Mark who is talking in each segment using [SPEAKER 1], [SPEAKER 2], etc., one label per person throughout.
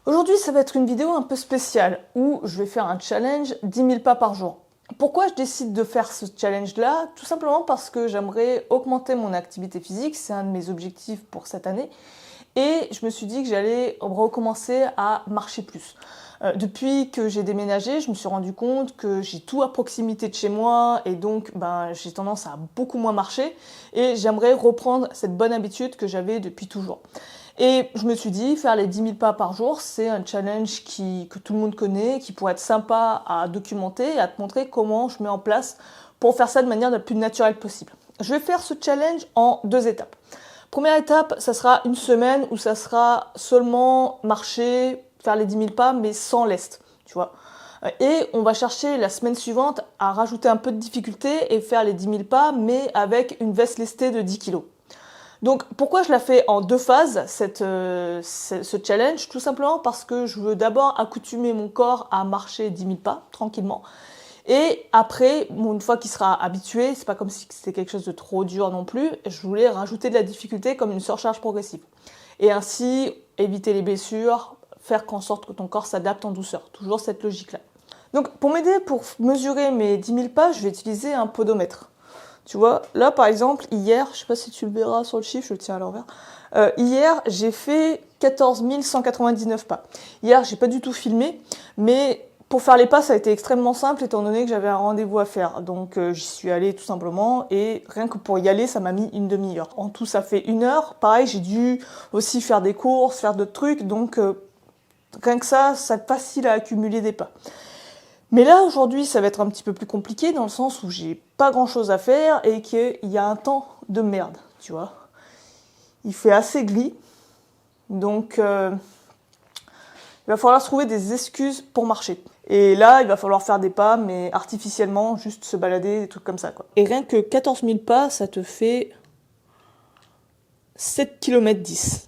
[SPEAKER 1] Aujourd'hui, ça va être une vidéo un peu spéciale où je vais faire un challenge 10 000 pas par jour. Pourquoi je décide de faire ce challenge-là? Tout simplement parce que j'aimerais augmenter mon activité physique, c'est un de mes objectifs pour cette année. Et je me suis dit que j'allais recommencer à marcher plus. Depuis que j'ai déménagé, je me suis rendu compte que j'ai tout à proximité de chez moi et donc j'ai tendance à beaucoup moins marcher et j'aimerais reprendre cette bonne habitude que j'avais depuis toujours. Et je me suis dit, faire les 10 000 pas par jour, c'est un challenge que tout le monde connaît, qui pourrait être sympa à documenter et à te montrer comment je mets en place pour faire ça de manière la plus naturelle possible. Je vais faire ce challenge en 2 étapes. Première étape, ça sera une semaine où ça sera seulement marcher, faire les 10 000 pas, mais sans lest, tu vois. Et on va chercher la semaine suivante à rajouter un peu de difficulté et faire les 10 000 pas, mais avec une veste lestée de 10 kg. Donc pourquoi je la fais en 2 phases, ce challenge? Tout simplement parce que je veux d'abord accoutumer mon corps à marcher 10 000 pas, tranquillement. Et après, une fois qu'il sera habitué, c'est pas comme si c'était quelque chose de trop dur non plus, je voulais rajouter de la difficulté comme une surcharge progressive. Et ainsi, éviter les blessures, faire en sorte que ton corps s'adapte en douceur. Toujours cette logique-là. Donc pour m'aider, pour mesurer mes 10 000 pas, je vais utiliser un podomètre. Tu vois, là par exemple, hier, je sais pas si tu le verras sur le chiffre, je le tiens à l'envers. Hier, j'ai fait 14 199 pas. Hier, j'ai pas du tout filmé, mais pour faire les pas, ça a été extrêmement simple étant donné que j'avais un rendez-vous à faire. Donc j'y suis allée tout simplement et rien que pour y aller, ça m'a mis une demi-heure. En tout, ça fait 1 heure. Pareil, j'ai dû aussi faire des courses, faire d'autres trucs, donc rien que ça facile à accumuler des pas. Mais là, aujourd'hui, ça va être un petit peu plus compliqué dans le sens où j'ai pas grand chose à faire et qu'il y a un temps de merde, tu vois. Il fait assez gris, donc il va falloir trouver des excuses pour marcher. Et là, il va falloir faire des pas, mais artificiellement, juste se balader, des trucs comme ça, quoi. Et rien que 14 000 pas, ça te fait 7 km 10.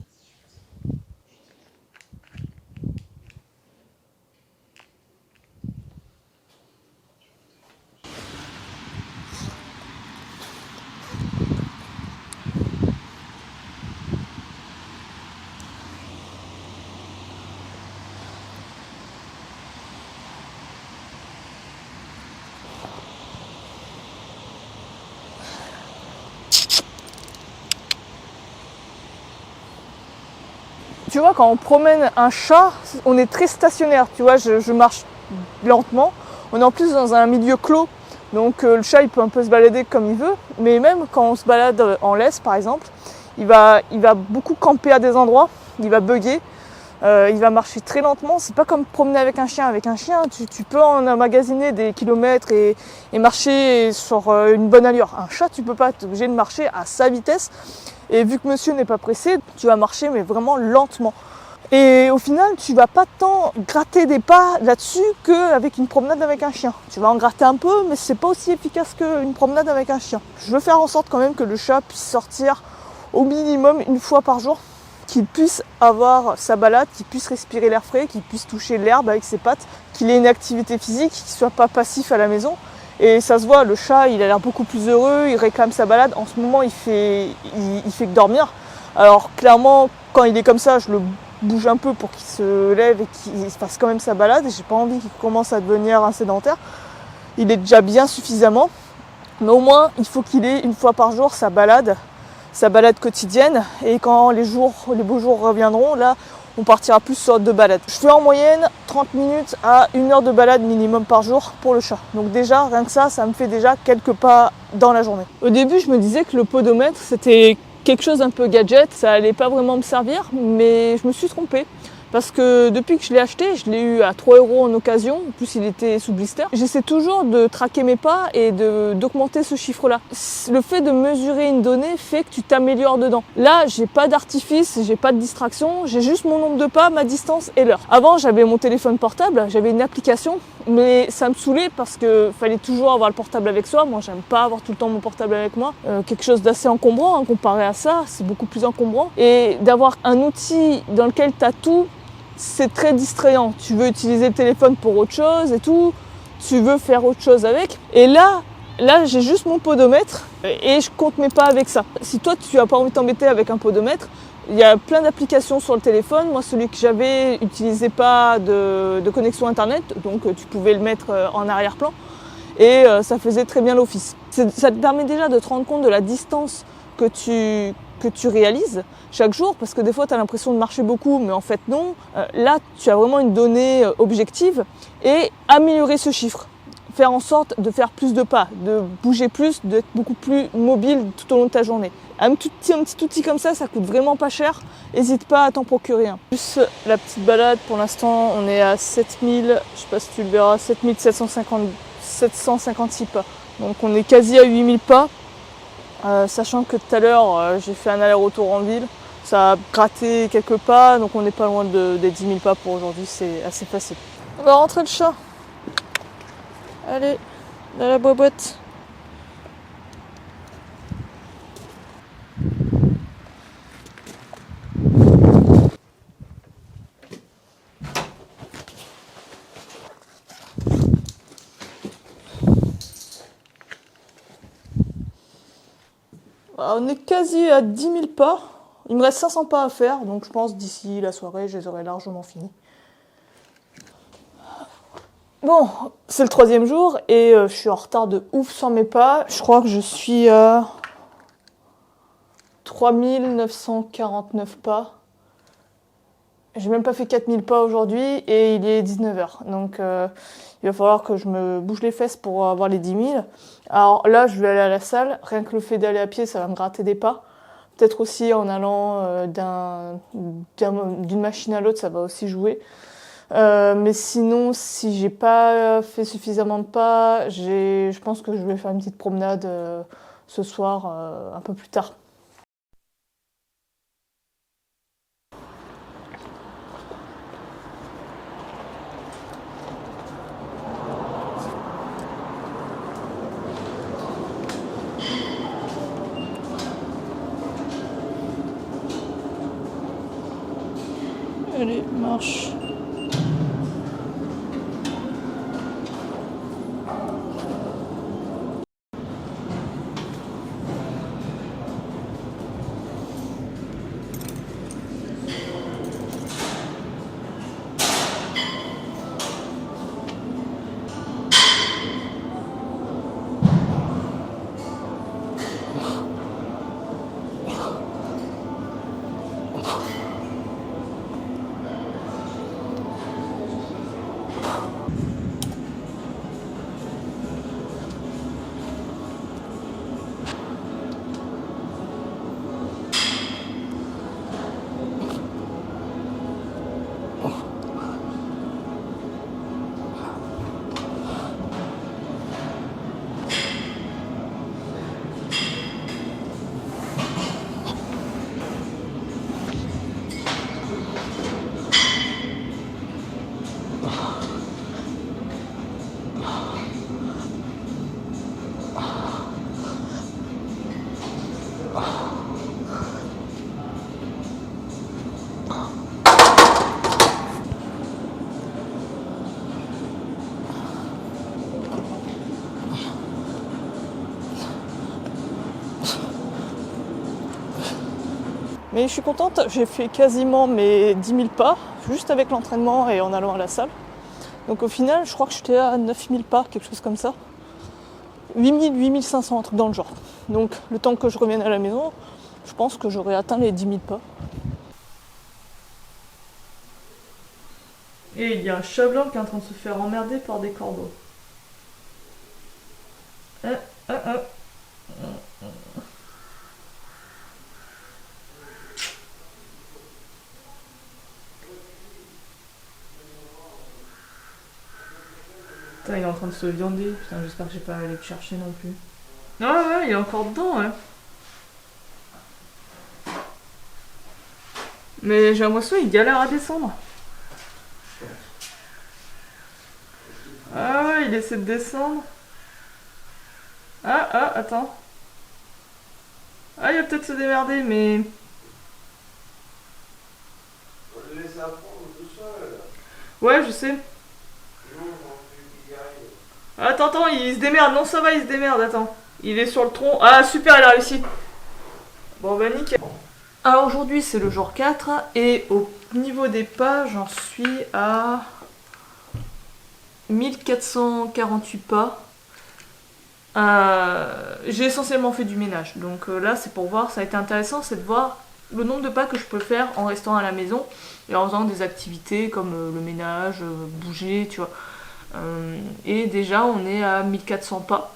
[SPEAKER 1] Tu vois, quand on promène un chat, on est très stationnaire. Tu vois, je marche lentement. On est en plus dans un milieu clos. Donc le chat, il peut un peu se balader comme il veut. Mais même quand on se balade en laisse, par exemple, il va beaucoup camper à des endroits. Il va bugger. Il va marcher très lentement. C'est pas comme promener avec un chien. Avec un chien, tu peux en emmagasiner des kilomètres et marcher sur une bonne allure. Un chat, tu peux pas. Tu es obligé de marcher à sa vitesse. Et vu que monsieur n'est pas pressé, tu vas marcher mais vraiment lentement. Et au final, tu vas pas tant gratter des pas là-dessus qu'avec une promenade avec un chien. Tu vas en gratter un peu, mais c'est pas aussi efficace qu'une promenade avec un chien. Je veux faire en sorte quand même que le chat puisse sortir au minimum 1 fois par jour, qu'il puisse avoir sa balade, qu'il puisse respirer l'air frais, qu'il puisse toucher l'herbe avec ses pattes, qu'il ait une activité physique, qu'il soit pas passif à la maison. Et ça se voit, le chat, il a l'air beaucoup plus heureux, il réclame sa balade. En ce moment, il fait que dormir. Alors clairement, quand il est comme ça, je le bouge un peu pour qu'il se lève et qu'il fasse quand même sa balade. J'ai pas envie qu'il commence à devenir un sédentaire. Il est déjà bien suffisamment. Mais au moins, il faut qu'il ait 1 fois par jour sa balade quotidienne. Et quand les beaux jours reviendront, là, on partira plus sur 2 balades. Je fais en moyenne 30 minutes à 1 heure de balade minimum par jour pour le chat. Donc déjà, rien que ça me fait déjà quelques pas dans la journée. Au début, je me disais que le podomètre, c'était quelque chose un peu gadget, ça allait pas vraiment me servir, mais je me suis trompée. Parce que depuis que je l'ai acheté, je l'ai eu à 3 € en occasion, en plus il était sous blister. J'essaie toujours de traquer mes pas et d'augmenter ce chiffre-là. Le fait de mesurer une donnée fait que tu t'améliores dedans. Là, j'ai pas d'artifice, j'ai pas de distraction, j'ai juste mon nombre de pas, ma distance et l'heure. Avant, j'avais mon téléphone portable, j'avais une application, mais ça me saoulait parce que fallait toujours avoir le portable avec soi. Moi, j'aime pas avoir tout le temps mon portable avec moi. Quelque chose d'assez encombrant, comparé à ça, c'est beaucoup plus encombrant. Et d'avoir un outil dans lequel tu as tout, c'est très distrayant. Tu veux utiliser le téléphone pour autre chose et tout, tu veux faire autre chose avec. Et là j'ai juste mon podomètre et je compte mes pas avec ça. Si toi tu n'as pas envie de t'embêter avec un podomètre, Il y a plein d'applications sur le téléphone. Moi, celui que j'avais n'utilisait pas de connexion internet, donc tu pouvais le mettre en arrière-plan et ça faisait très bien l'office. Ça te permet déjà de te rendre compte de la distance que tu réalises chaque jour, parce que des fois tu as l'impression de marcher beaucoup, mais en fait non. Là, tu as vraiment une donnée objective et améliorer ce chiffre. Faire en sorte de faire plus de pas, de bouger plus, d'être beaucoup plus mobile tout au long de ta journée. Un petit outil comme ça coûte vraiment pas cher. N'hésite pas à t'en procurer un. Plus la petite balade, pour l'instant on est à 7000, je sais pas si tu le verras, 756 pas. Donc on est quasi à 8000 pas. Sachant que tout à l'heure j'ai fait un aller-retour en ville. Ça a gratté quelques pas, donc on n'est pas loin des 10 000 pas pour aujourd'hui, c'est assez facile. On va rentrer le chat. Allez, dans la boîte. On est quasi à 10 000 pas. Il me reste 500 pas à faire, donc je pense d'ici la soirée, je les aurai largement finis. Bon, c'est le 3e jour et je suis en retard de ouf sur mes pas. Je crois que je suis à 3949 pas. J'ai même pas fait 4000 pas aujourd'hui et il est 19h. Donc il va falloir que je me bouge les fesses pour avoir les 10 000. Alors là, je vais aller à la salle. Rien que le fait d'aller à pied, ça va me gratter des pas. Peut-être aussi en allant d'une machine à l'autre, ça va aussi jouer. Mais sinon, si j'ai pas fait suffisamment de pas, je pense que je vais faire une petite promenade ce soir, un peu plus tard. Allez, marche. Mais je suis contente, j'ai fait quasiment mes 10 000 pas, juste avec l'entraînement et en allant à la salle. Donc au final, je crois que j'étais à 9 000 pas, quelque chose comme ça. 8 000, 8 500, un truc dans le genre. Donc le temps que je revienne à la maison, je pense que j'aurai atteint les 10 000 pas. Et il y a un chat blanc qui est en train de se faire emmerder par des corbeaux. Putain, il est en train de se viander. Putain, j'espère que j'ai pas à aller le chercher non plus. Ouais, il est encore dedans, ouais. Mais j'ai l'impression qu'il galère à descendre. Ah ouais, il essaie de descendre. Attends. Ah, il va peut-être se démerder, mais...
[SPEAKER 2] On le laisse apprendre tout seul.
[SPEAKER 1] Ouais, je sais. Attends, il se démerde. Non, ça va, il se démerde, attends. Il est sur le tronc. Ah, super, il a réussi. Bon, bah nickel. Alors aujourd'hui c'est le jour 4 et au niveau des pas j'en suis à 1448 pas. J'ai essentiellement fait du ménage, donc là c'est pour voir, ça a été intéressant, c'est de voir le nombre de pas que je peux faire en restant à la maison et en faisant des activités comme le ménage, bouger, tu vois. Et déjà on est à 1400 pas.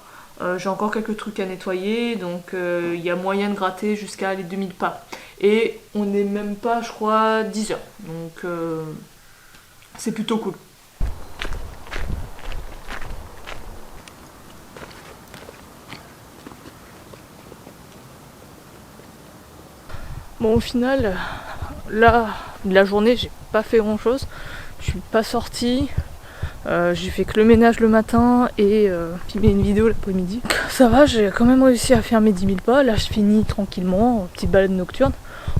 [SPEAKER 1] J'ai encore quelques trucs à nettoyer, donc il y a moyen de gratter jusqu'à les 2000 pas. Et on n'est même pas, je crois, 10 heures. Donc c'est plutôt cool. Bon, au final, là, de la journée, j'ai pas fait grand chose. Je suis pas sortie. J'ai fait que le ménage le matin et filmé une vidéo l'après-midi. Ça va, j'ai quand même réussi à faire mes 10 000 pas. Là, je finis tranquillement, petite balade nocturne,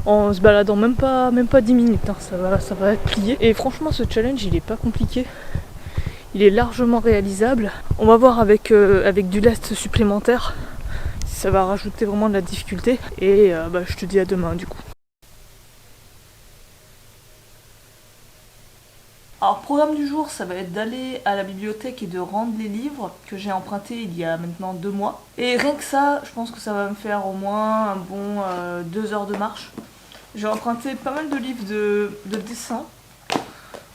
[SPEAKER 1] en se baladant même pas 10 minutes. Hein. Ça va être plié. Et franchement, ce challenge, il est pas compliqué. Il est largement réalisable. On va voir avec du lest supplémentaire si ça va rajouter vraiment de la difficulté. Et je te dis à demain du coup. Alors, programme du jour, ça va être d'aller à la bibliothèque et de rendre les livres que j'ai empruntés il y a maintenant 2 mois. Et rien que ça, je pense que ça va me faire au moins un bon 2 heures de marche. J'ai emprunté pas mal de livres de dessin.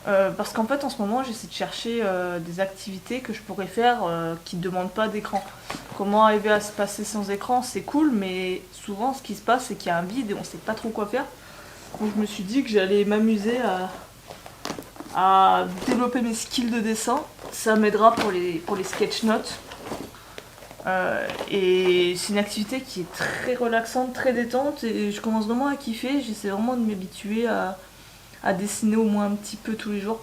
[SPEAKER 1] Parce qu'en fait, en ce moment, j'essaie de chercher des activités que je pourrais faire qui ne demandent pas d'écran. Comment arriver à se passer sans écran, c'est cool, mais souvent, ce qui se passe, c'est qu'il y a un vide et on ne sait pas trop quoi faire. Donc, je me suis dit que j'allais m'amuser à développer mes skills de dessin. Ça m'aidera pour les sketch notes. Et c'est une activité qui est très relaxante, très détente et je commence vraiment à kiffer. J'essaie vraiment de m'habituer à dessiner au moins un petit peu tous les jours.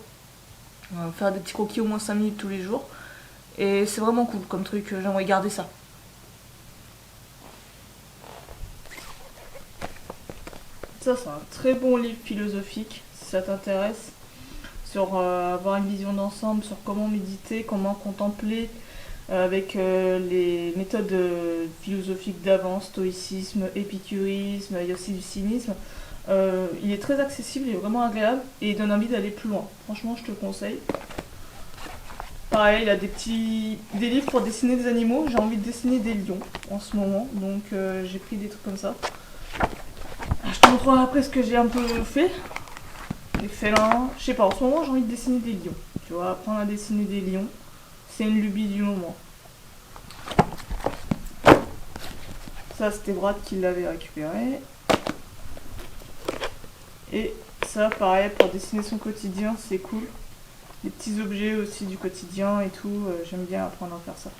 [SPEAKER 1] Faire des petits croquis au moins 5 minutes tous les jours. Et c'est vraiment cool comme truc, j'aimerais garder ça. Ça c'est un très bon livre philosophique si ça t'intéresse. Sur avoir une vision d'ensemble, sur comment méditer, comment contempler avec les méthodes philosophiques d'avant, stoïcisme, épicurisme, il y a aussi du cynisme. Il est très accessible, il est vraiment agréable et il donne envie d'aller plus loin. Franchement, je te le conseille. Pareil, il a des livres pour dessiner des animaux. J'ai envie de dessiner des lions en ce moment, donc j'ai pris des trucs comme ça. Je te montrerai après ce que j'ai un peu fait. Les félins, je sais pas, en ce moment j'ai envie de dessiner des lions. Tu vois, apprendre à dessiner des lions, c'est une lubie du moment. Ça, c'était Brad qui l'avait récupéré. Et ça, pareil, pour dessiner son quotidien, c'est cool. Les petits objets aussi du quotidien et tout, j'aime bien apprendre à faire ça.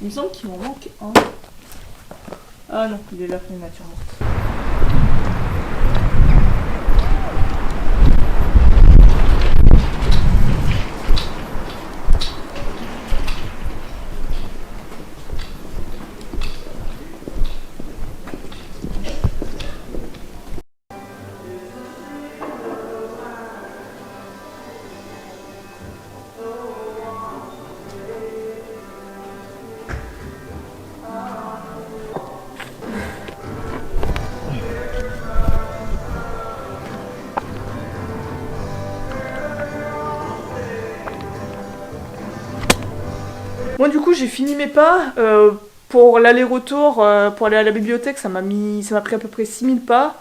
[SPEAKER 1] Il me semble qu'il m'en manque un. Ah non, il est là, les natures mortes. Moi du coup j'ai fini mes pas. Pour l'aller-retour, pour aller à la bibliothèque, ça m'a pris à peu près 6000 pas.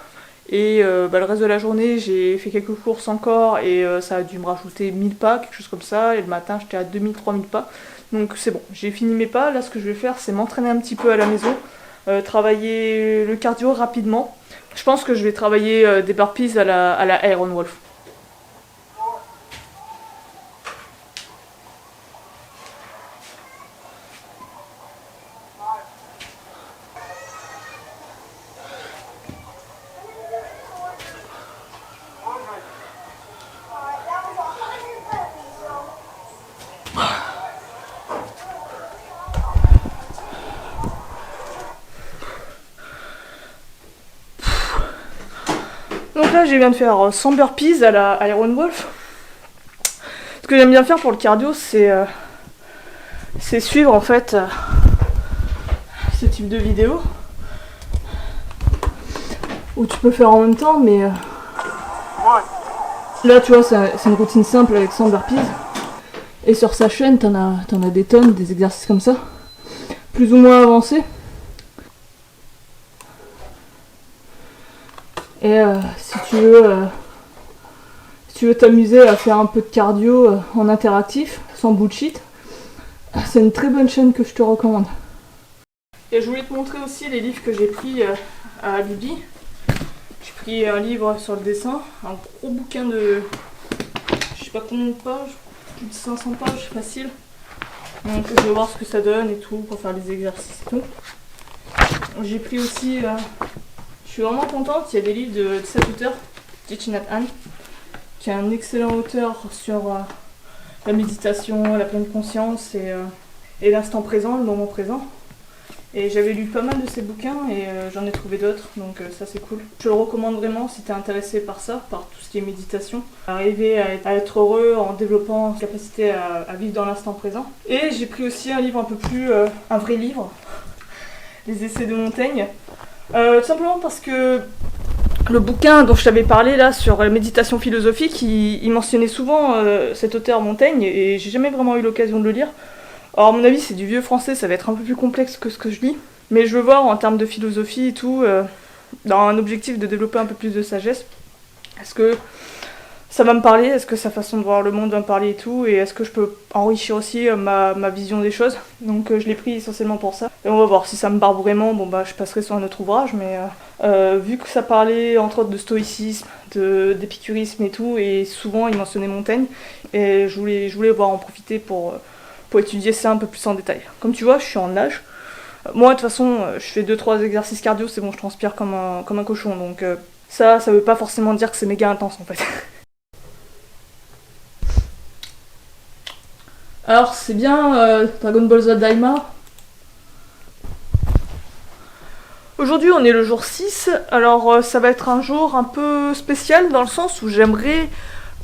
[SPEAKER 1] Et le reste de la journée, j'ai fait quelques courses encore et ça a dû me rajouter 1000 pas, quelque chose comme ça. Et le matin, j'étais à 2000-3000 pas. Donc c'est bon, j'ai fini mes pas. Là, ce que je vais faire, c'est m'entraîner un petit peu à la maison, travailler le cardio rapidement. Je pense que je vais travailler des burpees à la Iron Wolf. Donc là, je viens de faire 100 burpees à la Iron Wolf. Ce que j'aime bien faire pour le cardio, c'est suivre en fait ce type de vidéo. où tu peux faire en même temps, mais là tu vois c'est une routine simple avec Sander Pease. Et sur sa chaîne t'en as des tonnes, des exercices comme ça, plus ou moins avancés. Et si tu veux t'amuser à faire un peu de cardio en interactif, sans bullshit, c'est une très bonne chaîne que je te recommande. Et je voulais te montrer aussi les livres que j'ai pris à Bibi. J'ai pris un livre sur le dessin, un gros bouquin de je sais pas combien de pages, plus de 500 pages facile. Donc je vais voir ce que ça donne et tout pour faire les exercices et tout. J'ai pris aussi, je suis vraiment contente, il y a des livres de cet auteur, Thich Nhat Hanh, qui est un excellent auteur sur la méditation, la pleine conscience et l'instant présent, le moment présent. Et j'avais lu pas mal de ces bouquins et j'en ai trouvé d'autres, donc ça c'est cool. Je le recommande vraiment si t'es intéressé par ça, par tout ce qui est méditation. Arriver à être heureux en développant la capacité à vivre dans l'instant présent. Et j'ai pris aussi un livre un peu plus, un vrai livre, Les Essais de Montaigne. Tout simplement parce que le bouquin dont je t'avais parlé là sur la méditation philosophique, il mentionnait souvent cet auteur Montaigne et j'ai jamais vraiment eu l'occasion de le lire. Alors à mon avis c'est du vieux français, ça va être un peu plus complexe que ce que je lis, mais je veux voir en termes de philosophie et tout, dans un objectif de développer un peu plus de sagesse. Est-ce que ça va me parler, est-ce que sa façon de voir le monde va me parler et tout, et est-ce que je peux enrichir aussi ma vision des choses. Donc je l'ai pris essentiellement pour ça. Et on va voir si ça me barre vraiment, bon bah je passerai sur un autre ouvrage, mais vu que ça parlait entre autres de stoïcisme, d'épicurisme et tout, et souvent il mentionnait Montaigne, et je voulais voir en profiter pour étudier ça un peu plus en détail. Comme tu vois, je suis en nage. Moi, de toute façon, je fais 2-3 exercices cardio, c'est bon, je transpire comme un cochon. Donc ça veut pas forcément dire que c'est méga intense en fait. Alors, c'est bien Dragon Ball Z Daima. Aujourd'hui, on est le jour 6. Alors, ça va être un jour un peu spécial dans le sens où j'aimerais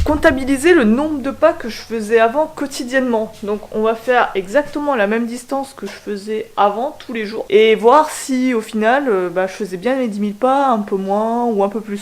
[SPEAKER 1] comptabiliser le nombre de pas que je faisais avant quotidiennement. Donc on va faire exactement la même distance que je faisais avant tous les jours et voir si au final je faisais bien les 10 000 pas, un peu moins ou un peu plus.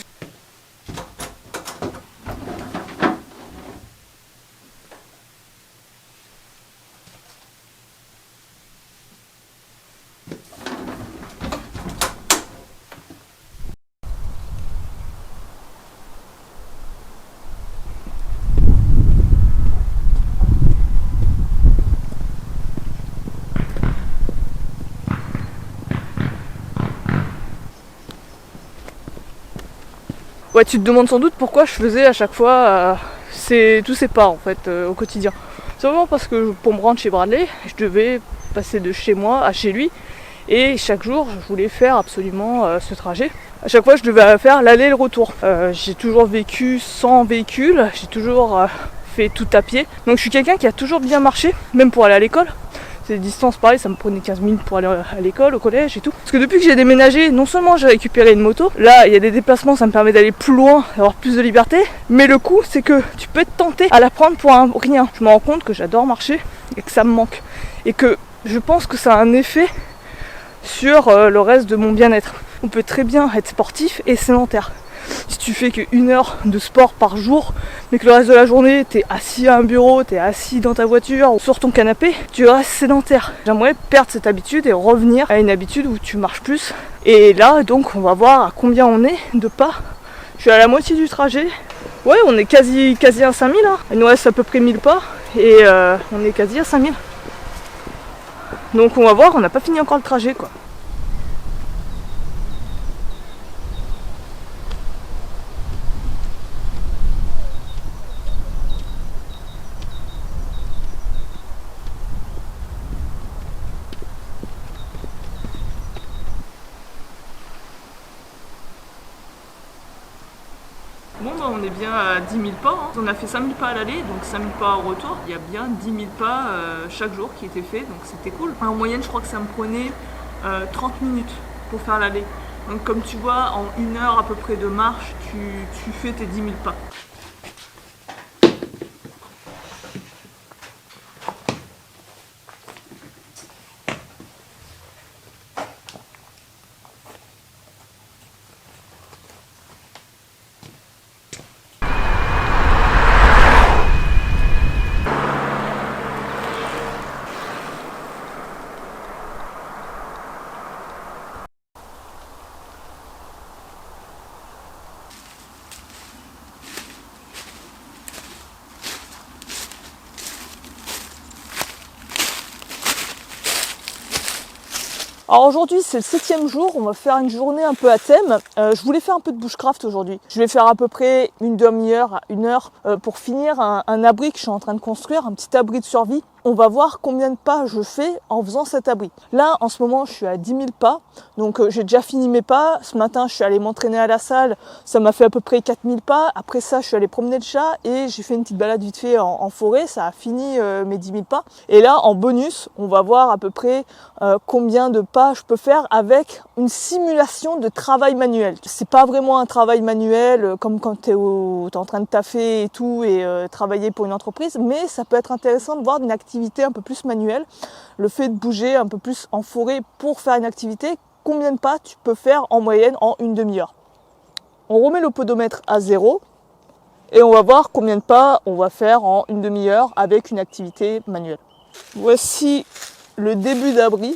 [SPEAKER 1] Ouais, tu te demandes sans doute pourquoi je faisais à chaque fois tous ces pas en fait au quotidien. C'est vraiment parce que pour me rendre chez Bradley, je devais passer de chez moi à chez lui et chaque jour je voulais faire absolument ce trajet. À chaque fois je devais faire l'aller et le retour. J'ai toujours vécu sans véhicule, j'ai toujours fait tout à pied. Donc je suis quelqu'un qui a toujours bien marché, même pour aller à l'école. Ces distances pareil, ça me prenait 15 minutes pour aller à l'école, au collège et tout. Parce que depuis que j'ai déménagé, non seulement j'ai récupéré une moto, là il y a des déplacements, ça me permet d'aller plus loin, d'avoir plus de liberté, mais le coup c'est que tu peux être tenté à la prendre pour un rien. Je me rends compte que j'adore marcher et que ça me manque. Et que je pense que ça a un effet sur le reste de mon bien-être. On peut très bien être sportif et sédentaire. Si tu fais qu'une heure de sport par jour, mais que le reste de la journée t'es assis à un bureau, t'es assis dans ta voiture ou sur ton canapé, tu restes sédentaire. J'aimerais perdre cette habitude et revenir à une habitude où tu marches plus. Et là donc on va voir à combien on est de pas. Je suis à la moitié du trajet. Ouais, on est quasi à 5000 hein. Il nous reste à peu près 1000 pas et on est quasi à 5000. Donc on va voir, on n'a pas fini encore le trajet quoi. Bon bah on est bien à 10 000 pas, hein. On a fait 5 000 pas à l'aller, donc 5 000 pas au retour. Il y a bien 10 000 pas chaque jour qui étaient faits, donc c'était cool. En moyenne je crois que ça me prenait 30 minutes pour faire l'aller. Donc comme tu vois, en 1 heure à peu près de marche, tu fais tes 10 000 pas. Alors aujourd'hui c'est le 7e jour, on va faire une journée un peu à thème. Je voulais faire un peu de bushcraft aujourd'hui. Je vais faire à peu près une demi-heure à 1 heure pour finir un abri que je suis en train de construire, un petit abri de survie. On va voir combien de pas je fais en faisant cet abri. Là, en ce moment, je suis à 10 000 pas. Donc, j'ai déjà fini mes pas. Ce matin, je suis allée m'entraîner à la salle. Ça m'a fait à peu près 4 000 pas. Après ça, je suis allée promener le chat et j'ai fait une petite balade vite fait en forêt. Ça a fini mes 10 000 pas. Et là, en bonus, on va voir à peu près combien de pas je peux faire avec une simulation de travail manuel. C'est pas vraiment un travail manuel comme quand tu es en train de taffer et tout et travailler pour une entreprise, mais ça peut être intéressant de voir une activité un peu plus manuelle, le fait de bouger un peu plus en forêt pour faire une activité, combien de pas tu peux faire en moyenne en une demi-heure. On remet le podomètre à 0 et on va voir combien de pas on va faire en une demi-heure avec une activité manuelle. Voici le début d'abri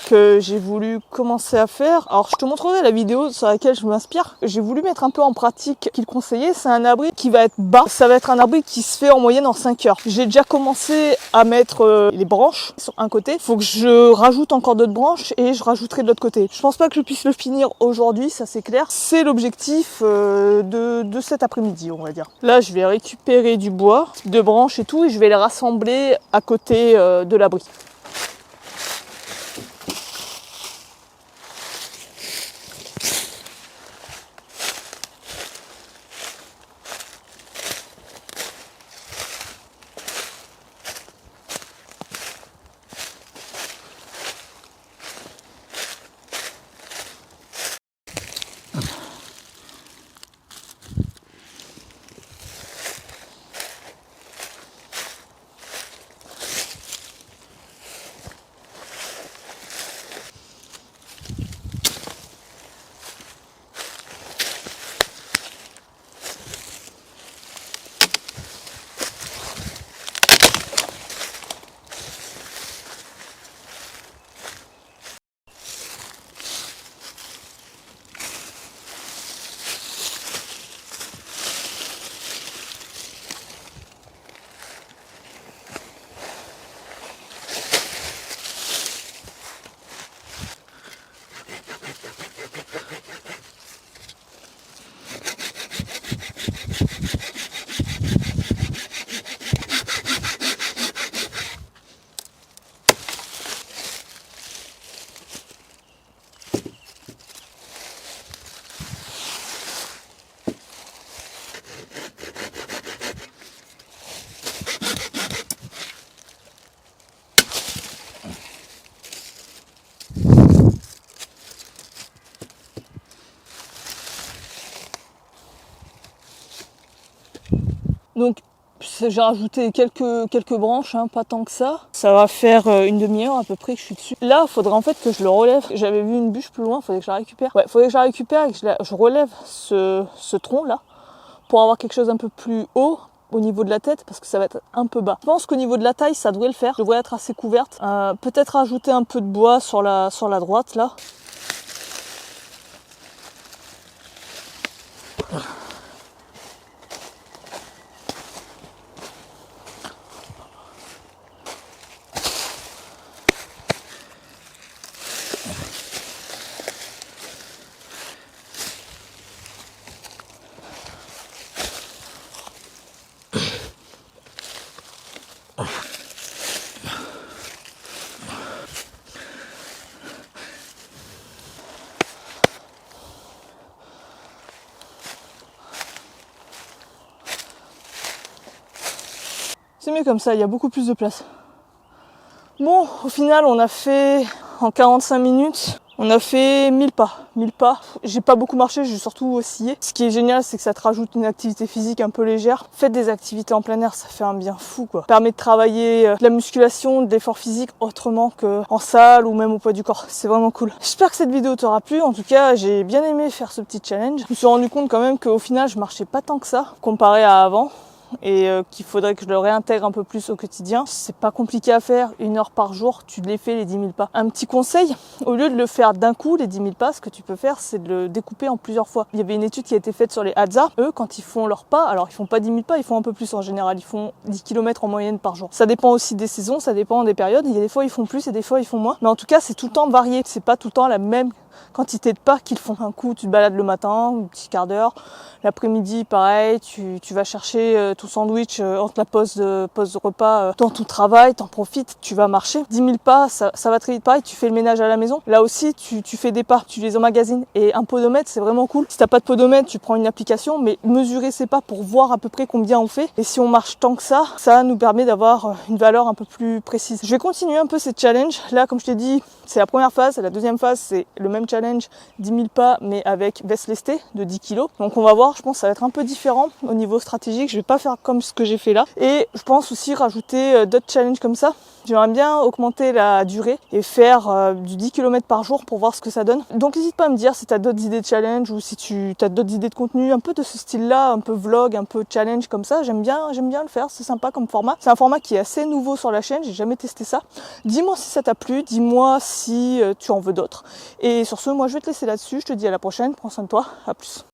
[SPEAKER 1] que j'ai voulu commencer à faire. Alors je te montrerai la vidéo sur laquelle je m'inspire. J'ai voulu mettre un peu en pratique ce qu'il conseillait. C'est un abri qui va être bas. Ça va être un abri qui se fait en moyenne en 5 heures. J'ai déjà commencé à mettre les branches sur un côté. Il faut que je rajoute encore d'autres branches et je rajouterai de l'autre côté. Je pense pas que je puisse le finir aujourd'hui, ça c'est clair. C'est l'objectif de cet après-midi, on va dire. Là je vais récupérer du bois, de branches et tout et je vais les rassembler à côté de l'abri. Donc j'ai rajouté quelques branches, hein, pas tant que ça. Ça va faire une demi-heure à peu près que je suis dessus. Là, il faudrait en fait que je le relève. J'avais vu une bûche plus loin, il faudrait que je la récupère. Ouais, il faudrait que je la récupère et que je relève ce tronc là pour avoir quelque chose un peu plus haut au niveau de la tête parce que ça va être un peu bas. Je pense qu'au niveau de la taille, ça devrait le faire. Je devrais être assez couverte. Peut-être rajouter un peu de bois sur la droite là. C'est mieux comme ça, il y a beaucoup plus de place. Bon, au final, on a fait en 45 minutes, on a fait 1000 pas. 1000 pas. J'ai pas beaucoup marché, j'ai surtout oscillé. Ce qui est génial, c'est que ça te rajoute une activité physique un peu légère. Faites des activités en plein air, ça fait un bien fou, quoi. Ça permet de travailler de la musculation, de l'effort physique autrement qu'en salle ou même au poids du corps. C'est vraiment cool. J'espère que cette vidéo t'aura plu. En tout cas, j'ai bien aimé faire ce petit challenge. Je me suis rendu compte quand même qu'au final, je marchais pas tant que ça comparé à avant. et qu'il faudrait que je le réintègre un peu plus au quotidien. C'est pas compliqué à faire, 1 heure par jour, tu les fais les 10 000 pas. Un petit conseil, au lieu de le faire d'un coup, les 10 000 pas, ce que tu peux faire, c'est de le découper en plusieurs fois. Il y avait une étude qui a été faite sur les Hadza. Eux, quand ils font leurs pas, alors ils font pas 10 000 pas, ils font un peu plus en général, ils font 10 km en moyenne par jour. Ça dépend aussi des saisons, ça dépend des périodes, il y a des fois ils font plus et des fois ils font moins. Mais en tout cas, c'est tout le temps varié, c'est pas tout le temps la même quantité de pas qu'ils font. Un coup, tu te balades le matin, un petit quart d'heure. L'après-midi, pareil, tu vas chercher ton sandwich entre la pause de repas dans ton travail, t'en profites, tu vas marcher. 10 000 pas, ça va très vite. Pareil, tu fais le ménage à la maison. Là aussi, tu fais des pas, tu les emmagasines. Et un podomètre, c'est vraiment cool. Si t'as pas de podomètre, tu prends une application, mais mesurer ses pas pour voir à peu près combien on fait. Et si on marche tant que ça nous permet d'avoir une valeur un peu plus précise. Je vais continuer un peu ces challenges. Là, comme je t'ai dit, c'est la première phase. La deuxième phase, c'est le même challenge, 10 000 pas, mais avec veste lestée de 10 kg. Donc on va voir, je pense que ça va être un peu différent au niveau stratégique. Je vais pas faire comme ce que j'ai fait là. Et je pense aussi rajouter d'autres challenges comme ça. J'aimerais bien augmenter la durée et faire du 10 km par jour pour voir ce que ça donne. Donc n'hésite pas à me dire si tu as d'autres idées de challenge ou si tu as d'autres idées de contenu, un peu de ce style-là, un peu vlog, un peu challenge comme ça. J'aime bien le faire, c'est sympa comme format. C'est un format qui est assez nouveau sur la chaîne, j'ai jamais testé ça. Dis-moi si ça t'a plu, dis-moi si tu en veux d'autres. Et sur ce, moi je vais te laisser là-dessus, je te dis à la prochaine, prends soin de toi, à plus.